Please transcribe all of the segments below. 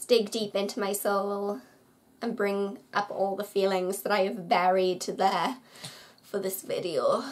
let's dig deep into my soul and bring up all the feelings that I have buried there for this video.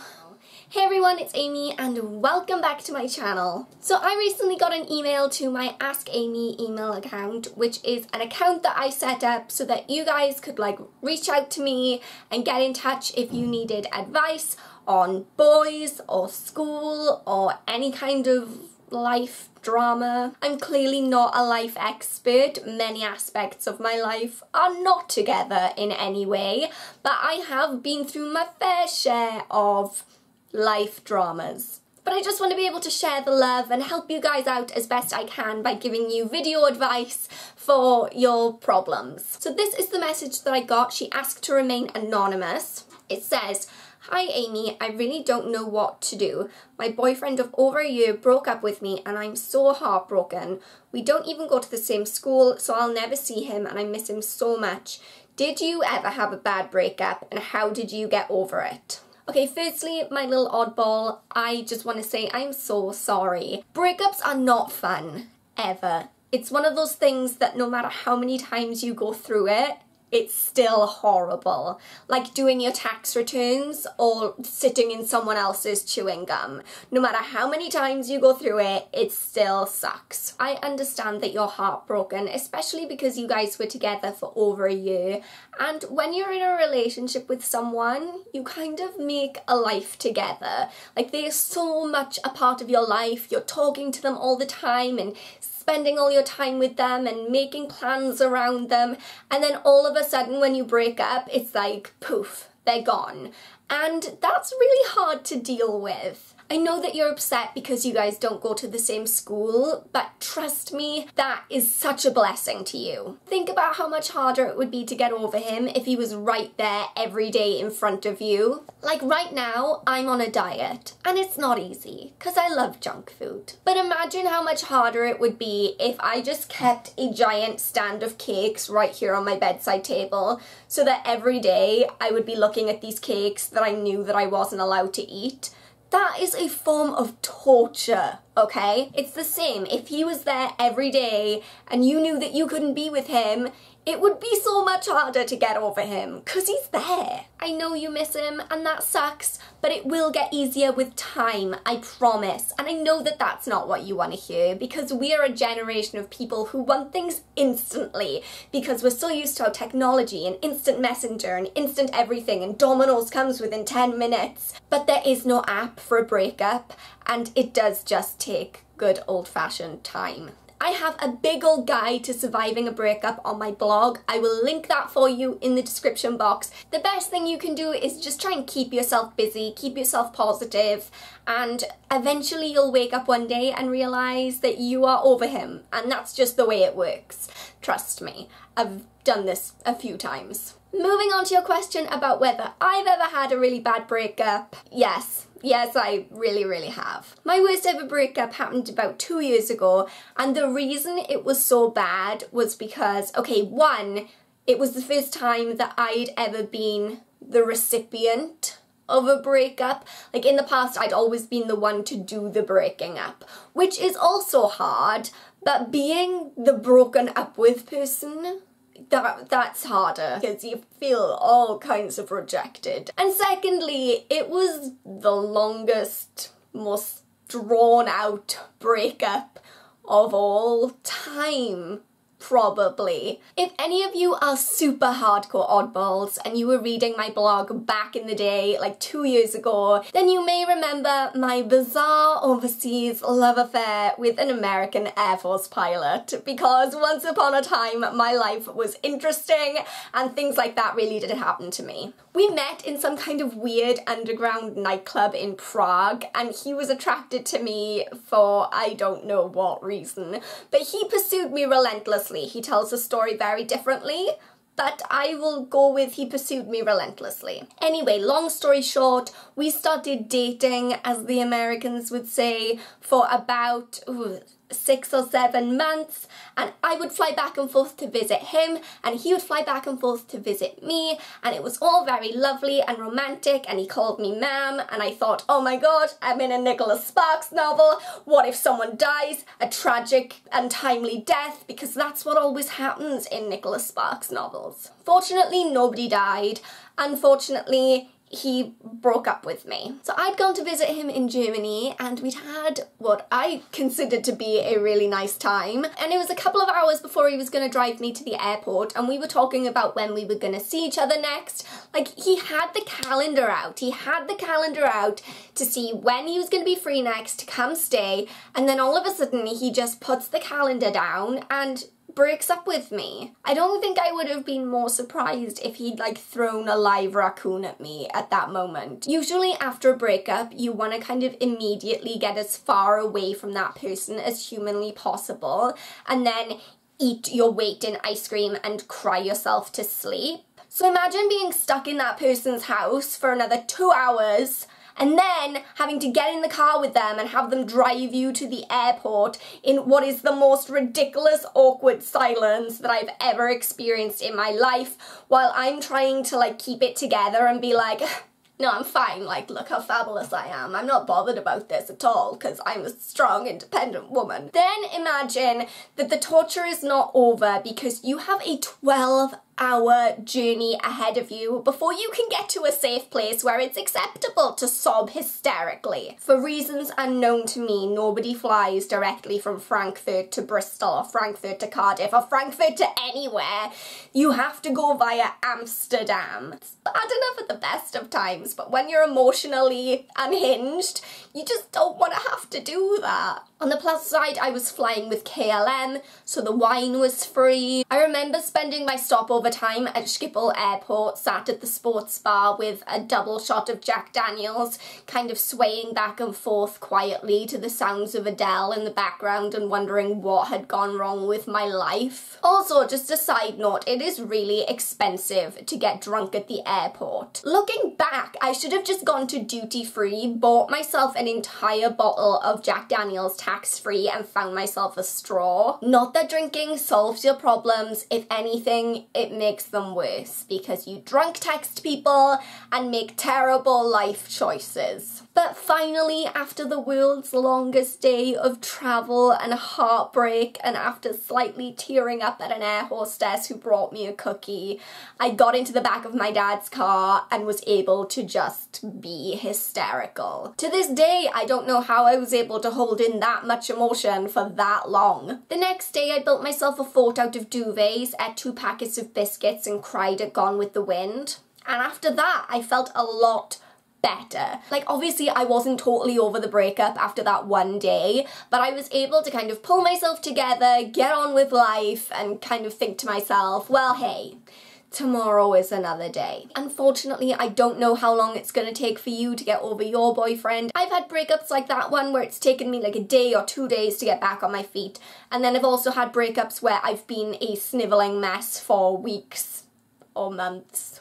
Hey everyone, it's Amy and welcome back to my channel. So I recently got an email to my Ask Amy email account, which is an account that I set up so that you guys could reach out to me and get in touch if you needed advice on boys or school or any kind of life drama. I'm clearly not a life expert. Many aspects of my life are not together in any way, but I have been through my fair share of life dramas. But I just want to be able to share the love and help you guys out as best I can by giving you video advice for your problems. So this is the message that I got. She asked to remain anonymous. It says, "Hi Amy, I really don't know what to do. My boyfriend of over a year broke up with me and I'm so heartbroken. We don't even go to the same school, so I'll never see him and I miss him so much. Did you ever have a bad breakup and how did you get over it?" Okay, firstly, my little oddball, I just want to say I'm so sorry. Breakups are not fun, ever. It's one of those things that no matter how many times you go through it, it's still horrible. Like doing your tax returns or sitting in someone else's chewing gum. No matter how many times you go through it, it still sucks. I understand that you're heartbroken, especially because you guys were together for over a year. And when you're in a relationship with someone, you kind of make a life together. Like they're so much a part of your life. You're talking to them all the time and spending all your time with them and making plans around them, and then all of a sudden when you break up, it's like poof, they're gone. And that's really hard to deal with. I know that you're upset because you guys don't go to the same school, but trust me, that is such a blessing to you. Think about how much harder it would be to get over him if he was right there every day in front of you. Like right now, I'm on a diet, and it's not easy, because I love junk food. But imagine how much harder it would be if I just kept a giant stand of cakes right here on my bedside table, so that every day I would be looking at these cakes that I knew that I wasn't allowed to eat. That is a form of torture, okay? It's the same. If he was there every day and you knew that you couldn't be with him, it would be so much harder to get over him, because he's there. I know you miss him and that sucks, but it will get easier with time, I promise. And I know that that's not what you want to hear, because we are a generation of people who want things instantly, because we're so used to our technology and instant messenger and instant everything, and Domino's comes within 10 minutes. But there is no app for a breakup, and it does just take good old-fashioned time. I have a big old guide to surviving a breakup on my blog. I will link that for you in the description box. The best thing you can do is just try and keep yourself busy, keep yourself positive, and eventually you'll wake up one day and realize that you are over him, and that's just the way it works. Trust me, I've done this a few times. Moving on to your question about whether I've ever had a really bad breakup. Yes, I really have. My worst ever breakup happened about 2 years ago, and the reason it was so bad was because, okay, one, it was the first time that I'd ever been the recipient of a breakup. Like in the past, I'd always been the one to do the breaking up, which is also hard, but being the broken up with person, that's harder because you feel all kinds of rejected. And secondly, it was the longest, most drawn out breakup of all time. Probably. If any of you are super hardcore oddballs and you were reading my blog back in the day, like 2 years ago, then you may remember my bizarre overseas love affair with an American Air Force pilot, because once upon a time my life was interesting and things like that really did happen to me. We met in some kind of weird underground nightclub in Prague, and he was attracted to me for I don't know what reason, but he pursued me relentlessly. He tells the story very differently, but I will go with he pursued me relentlessly. Anyway, long story short, we started dating, as the Americans would say, for about 6 or 7 months, and I would fly back and forth to visit him, and he would fly back and forth to visit me, and it was all very lovely and romantic, and he called me ma'am, and I thought, oh my god, I'm in a Nicholas Sparks novel. What if someone dies? A tragic, untimely death, because that's what always happens in Nicholas Sparks novels. Fortunately, nobody died. Unfortunately, he broke up with me. So I'd gone to visit him in Germany, and we'd had what I considered to be a really nice time. And it was a couple of hours before he was going to drive me to the airport, and we were talking about when we were going to see each other next. Like, he had the calendar out. He had the calendar out to see when he was going to be free next to come stay, and then all of a sudden he just puts the calendar down and breaks up with me. I don't think I would have been more surprised if he'd like thrown a live raccoon at me at that moment. Usually after a breakup, you want to kind of immediately get as far away from that person as humanly possible, and then eat your weight in ice cream and cry yourself to sleep. So imagine being stuck in that person's house for another 2 hours, and then having to get in the car with them and have them drive you to the airport in what is the most ridiculous, awkward silence that I've ever experienced in my life, while I'm trying to like keep it together and be like, no, I'm fine, like, look how fabulous I am. I'm not bothered about this at all because I'm a strong, independent woman. Then imagine that the torture is not over because you have a 12-hour journey ahead of you before you can get to a safe place where it's acceptable to sob hysterically. For reasons unknown to me, nobody flies directly from Frankfurt to Bristol or Frankfurt to Cardiff or Frankfurt to anywhere. You have to go via Amsterdam. It's bad enough at the best of times, but when you're emotionally unhinged, you just don't want to have to do that. On the plus side, I was flying with KLM, so the wine was free. I remember spending my stopover time at Schiphol Airport, sat at the sports bar with a double shot of Jack Daniels, kind of swaying back and forth quietly to the sounds of Adele in the background and wondering what had gone wrong with my life. Also, just a side note, it is really expensive to get drunk at the airport. Looking back, I should have just gone to duty free, bought myself an entire bottle of Jack Daniels tax-free and found myself a straw. Not that drinking solves your problems. If anything, it makes them worse because you drunk text people and make terrible life choices. But finally, after the world's longest day of travel and heartbreak, and after slightly tearing up at an air hostess who brought me a cookie, I got into the back of my dad's car and was able to just be hysterical. To this day, I don't know how I was able to hold in that much emotion for that long. The next day, I built myself a fort out of duvets, ate 2 packets of biscuits and cried at Gone with the Wind. And after that, I felt a lot better. Like, obviously I wasn't totally over the breakup after that one day, but I was able to kind of pull myself together, get on with life, and kind of think to myself, well, hey, tomorrow is another day. Unfortunately, I don't know how long it's gonna take for you to get over your boyfriend. I've had breakups like that one where it's taken me like a day or 2 days to get back on my feet, and then I've also had breakups where I've been a snivelling mess for weeks or months.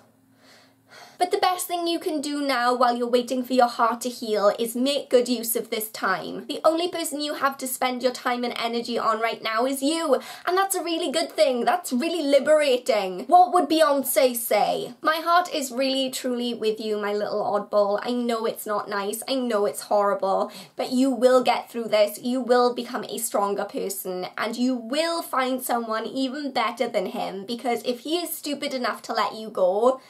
But the best thing you can do now while you're waiting for your heart to heal is make good use of this time. The only person you have to spend your time and energy on right now is you, and that's a really good thing. That's really liberating. What would Beyonce say? My heart is really truly with you, my little oddball. I know it's not nice, I know it's horrible, but you will get through this. You will become a stronger person, and you will find someone even better than him, because if he is stupid enough to let you go,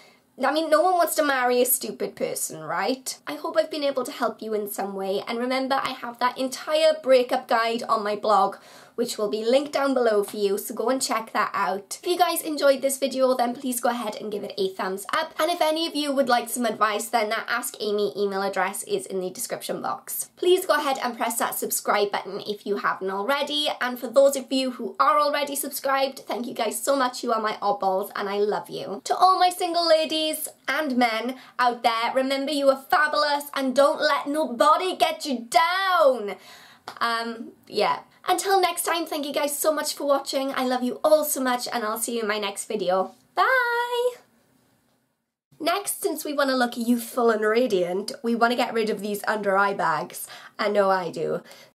I mean, no one wants to marry a stupid person, right? I hope I've been able to help you in some way, and remember, I have that entire breakup guide on my blog, which will be linked down below for you, so go and check that out. If you guys enjoyed this video, then please go ahead and give it a thumbs up, and if any of you would like some advice, then that Ask Amy email address is in the description box. Please go ahead and press that subscribe button if you haven't already, and for those of you who are already subscribed, thank you guys so much. You are my oddballs, and I love you. To all my single ladies and men out there, remember you are fabulous, and don't let nobody get you down. Yeah. Until next time, thank you guys so much for watching. I love you all so much, and I'll see you in my next video. Bye! Next, since we want to look youthful and radiant, we want to get rid of these under eye bags. I know I do.